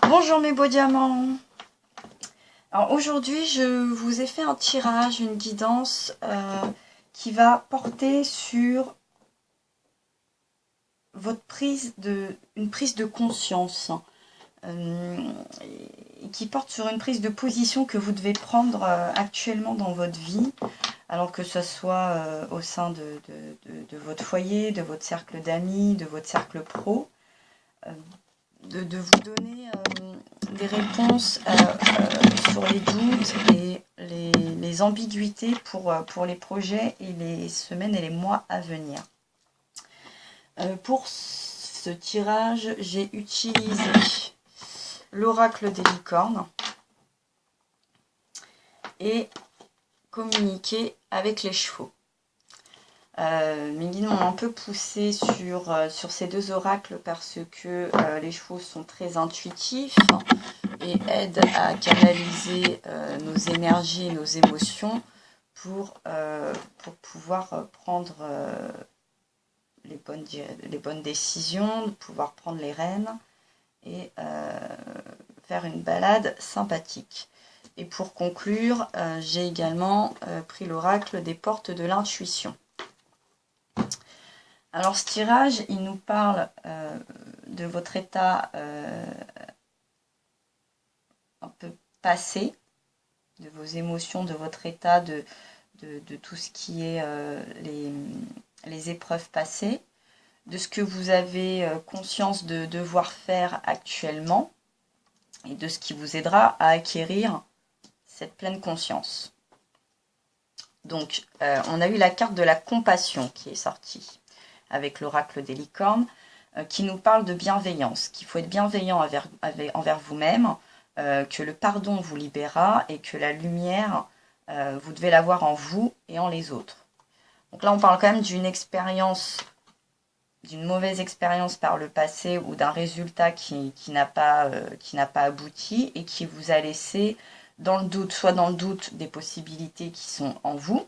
Bonjour mes beaux diamants. Alors aujourd'hui je vous ai fait un tirage, une guidance qui va porter sur votre une prise de conscience, qui porte sur une prise de position que vous devez prendre actuellement dans votre vie, alors que ce soit au sein de votre foyer, de votre cercle d'amis, de votre cercle pro, de vous donner des réponses sur les doutes et les ambiguïtés pour les projets et les semaines et les mois à venir. Pour ce tirage, j'ai utilisé l'oracle des licornes et communiqué avec les chevaux. Mes guides m'ont un peu poussé sur ces deux oracles parce que les chevaux sont très intuitifs et aident à canaliser nos énergies et nos émotions pour pouvoir prendre les bonnes décisions, pouvoir prendre les rênes et faire une balade sympathique. Et pour conclure, j'ai également pris l'oracle des portes de l'intuition. Alors ce tirage, il nous parle de votre état un peu passé, de vos émotions, de votre état, de tout ce qui est les épreuves passées, de ce que vous avez conscience de devoir faire actuellement et de ce qui vous aidera à acquérir cette pleine conscience. Donc, on a eu la carte de la compassion qui est sortie avec l'oracle des licornes, qui nous parle de bienveillance, qu'il faut être bienveillant envers vous-même, que le pardon vous libérera et que la lumière, vous devez l'avoir en vous et en les autres. Donc là, on parle quand même d'une expérience, d'une mauvaise expérience par le passé ou d'un résultat qui n'a pas abouti et qui vous a laissé dans le doute, soit dans le doute des possibilités qui sont en vous,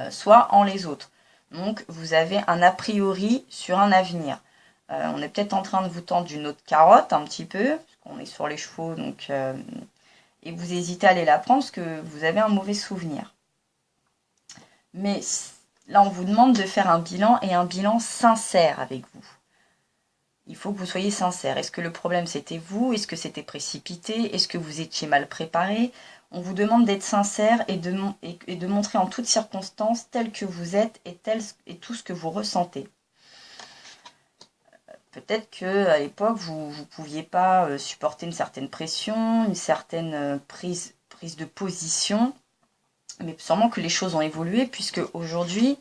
soit en les autres. Donc, vous avez un a priori sur un avenir. On est peut-être en train de vous tendre une autre carotte un petit peu, parce qu'on est sur les chevaux, donc, et vous hésitez à aller la prendre parce que vous avez un mauvais souvenir. Mais là, on vous demande de faire un bilan et un bilan sincère avec vous. Il faut que vous soyez sincère. Est-ce que le problème c'était vous? Est-ce que c'était précipité? Est-ce que vous étiez mal préparé? On vous demande d'être sincère et de montrer en toutes circonstances tel que vous êtes et tout ce que vous ressentez. Peut-être qu'à l'époque, vous ne pouviez pas supporter une certaine pression, une certaine prise de position, mais sûrement que les choses ont évolué puisque aujourd'hui,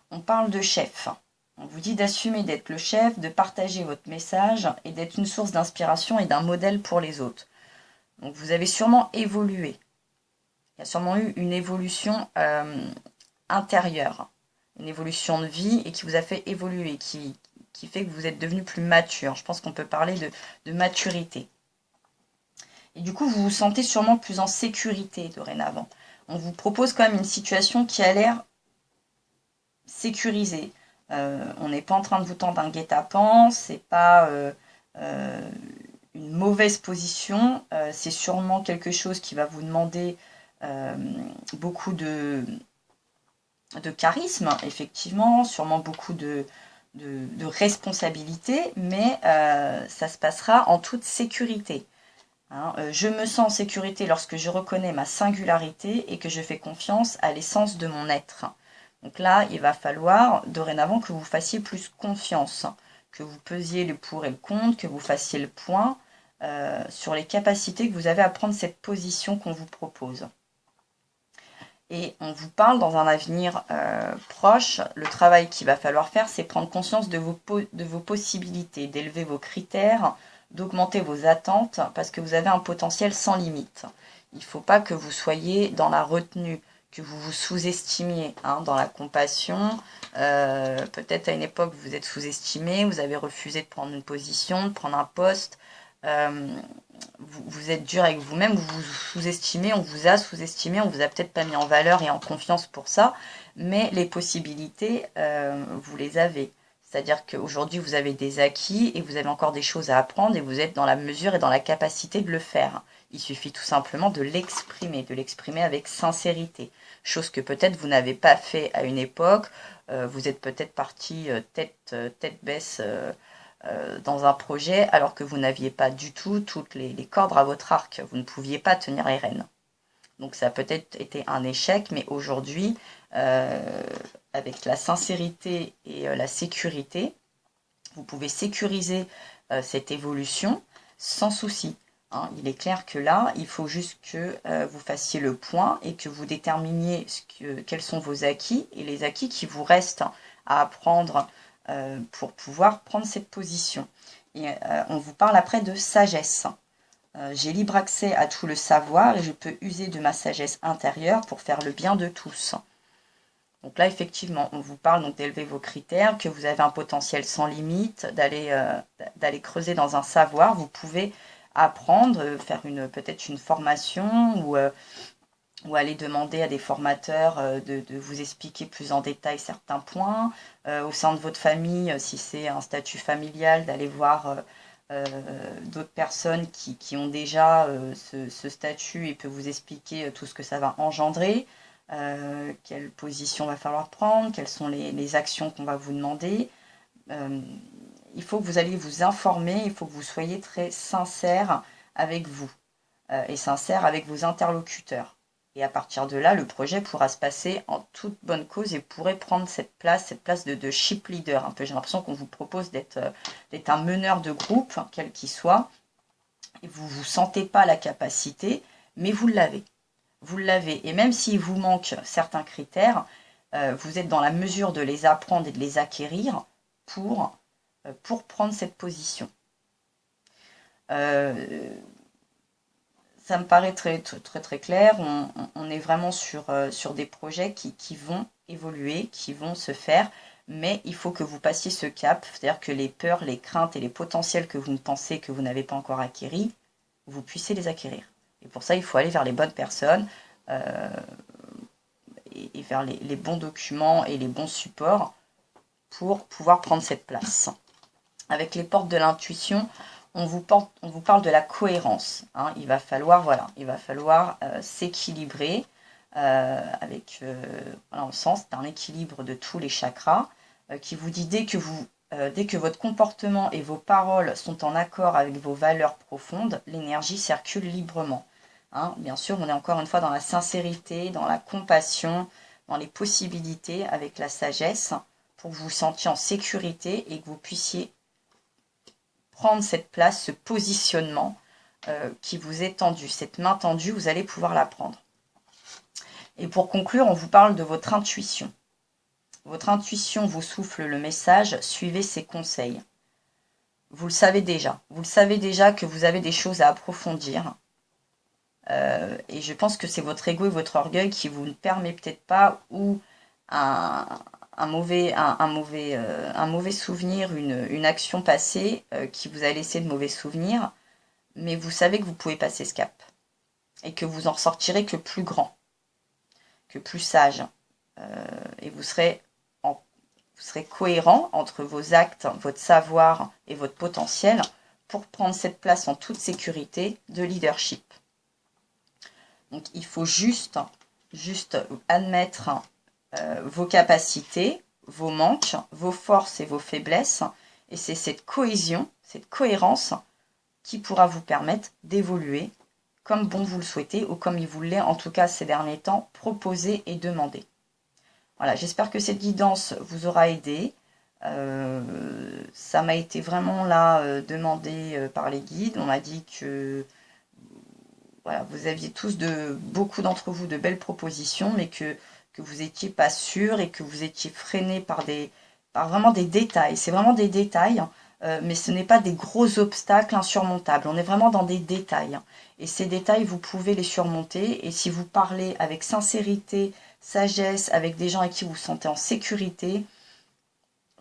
on parle de chef. On vous dit d'assumer d'être le chef, de partager votre message et d'être une source d'inspiration et d'un modèle pour les autres. Donc vous avez sûrement évolué. Il y a sûrement eu une évolution intérieure, une évolution de vie et qui vous a fait évoluer, qui fait que vous êtes devenu plus mature. Je pense qu'on peut parler de maturité. Et du coup, vous vous sentez sûrement plus en sécurité dorénavant. On vous propose quand même une situation qui a l'air sécurisée. On n'est pas en train de vous tendre un guet-apens, c'est pas une mauvaise position, c'est sûrement quelque chose qui va vous demander beaucoup de charisme, effectivement, sûrement beaucoup de responsabilité, mais ça se passera en toute sécurité. Hein, je me sens en sécurité lorsque je reconnais ma singularité et que je fais confiance à l'essence de mon être. Donc là, il va falloir dorénavant que vous fassiez plus confiance, que vous pesiez le pour et le contre, que vous fassiez le point sur les capacités que vous avez à prendre cette position qu'on vous propose. Et on vous parle dans un avenir proche, le travail qu'il va falloir faire, c'est prendre conscience de vos possibilités, d'élever vos critères, d'augmenter vos attentes, parce que vous avez un potentiel sans limite. Il ne faut pas que vous soyez dans la retenue, que vous vous sous-estimiez, hein, dans la compassion. Peut-être à une époque, vous êtes sous-estimé, vous avez refusé de prendre une position, de prendre un poste. Vous êtes dur avec vous-même, vous vous sous-estimez, on vous a sous-estimé, on vous a peut-être pas mis en valeur et en confiance pour ça, mais les possibilités, vous les avez. C'est-à-dire qu'aujourd'hui, vous avez des acquis et vous avez encore des choses à apprendre et vous êtes dans la mesure et dans la capacité de le faire. Il suffit tout simplement de l'exprimer avec sincérité. Chose que peut-être vous n'avez pas fait à une époque. Vous êtes peut-être parti tête baisse dans un projet alors que vous n'aviez pas du tout toutes les cordes à votre arc. Vous ne pouviez pas tenir les rênes. Donc ça a peut-être été un échec, mais aujourd'hui, avec la sincérité et la sécurité, vous pouvez sécuriser cette évolution sans souci. Hein. Il est clair que là, il faut juste que vous fassiez le point et que vous déterminiez quels sont vos acquis et les acquis qui vous restent à apprendre pour pouvoir prendre cette position. Et on vous parle après de sagesse. J'ai libre accès à tout le savoir et je peux user de ma sagesse intérieure pour faire le bien de tous. Donc là, effectivement, on vous parle donc d'élever vos critères, que vous avez un potentiel sans limite, d'aller creuser dans un savoir. Vous pouvez apprendre, faire peut-être une formation ou aller demander à des formateurs de vous expliquer plus en détail certains points. Au sein de votre famille, si c'est un statut familial, d'aller voir d'autres personnes qui ont déjà ce statut et peut vous expliquer tout ce que ça va engendrer, quelle position va falloir prendre, quelles sont les actions qu'on va vous demander. Il faut que vous alliez vous informer, il faut que vous soyez très sincère avec vous et sincère avec vos interlocuteurs. Et à partir de là, le projet pourra se passer en toute bonne cause et pourrait prendre cette place de ship leader. Un peu, j'ai l'impression qu'on vous propose d'être un meneur de groupe, quel qu'il soit. Et vous ne vous sentez pas la capacité, mais vous l'avez. Vous l'avez. Et même s'il vous manque certains critères, vous êtes dans la mesure de les apprendre et de les acquérir pour prendre cette position. Ça me paraît très clair. On est vraiment sur des projets qui vont évoluer, qui vont se faire, mais il faut que vous passiez ce cap, c'est-à-dire que les peurs, les craintes et les potentiels que vous ne pensez que vous n'avez pas encore acquéris, vous puissiez les acquérir. Et pour ça, il faut aller vers les bonnes personnes et vers les bons documents et les bons supports pour pouvoir prendre cette place. Avec les portes de l'intuition, on vous parle de la cohérence. Hein. Il va falloir s'équilibrer avec, voilà, on sent c'est un équilibre de tous les chakras qui vous dit dès que votre comportement et vos paroles sont en accord avec vos valeurs profondes, l'énergie circule librement. Hein. Bien sûr, on est encore une fois dans la sincérité, dans la compassion, dans les possibilités avec la sagesse pour que vous vous sentiez en sécurité et que vous puissiez prendre cette place, ce positionnement qui vous est tendu. Cette main tendue, vous allez pouvoir la prendre. Et pour conclure, on vous parle de votre intuition. Votre intuition vous souffle le message, suivez ses conseils. Vous le savez déjà. Vous le savez déjà que vous avez des choses à approfondir. Et je pense que c'est votre ego et votre orgueil qui vous ne permet peut-être pas, ou un mauvais souvenir, une action passée qui vous a laissé de mauvais souvenirs, mais vous savez que vous pouvez passer ce cap et que vous en ressortirez que plus grand, que plus sage, et vous serez cohérent entre vos actes, votre savoir et votre potentiel pour prendre cette place en toute sécurité de leadership. Donc il faut juste admettre vos capacités, vos manques, vos forces et vos faiblesses. Et c'est cette cohésion, cette cohérence qui pourra vous permettre d'évoluer comme bon vous le souhaitez ou comme il vous l'est en tout cas ces derniers temps proposé et demandé. Voilà, j'espère que cette guidance vous aura aidé. Ça m'a été vraiment là demandé par les guides. On m'a dit que voilà, vous aviez beaucoup d'entre vous de belles propositions, mais que vous n'étiez pas sûr et que vous étiez freiné par vraiment des détails. C'est vraiment des détails, mais ce n'est pas des gros obstacles insurmontables. On est vraiment dans des détails. Et ces détails, vous pouvez les surmonter. Et si vous parlez avec sincérité, sagesse, avec des gens avec qui vous vous sentez en sécurité,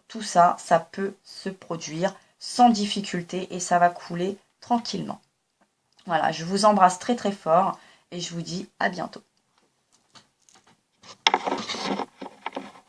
tout ça, ça peut se produire sans difficulté et ça va couler tranquillement. Voilà, je vous embrasse très très fort et je vous dis à bientôt.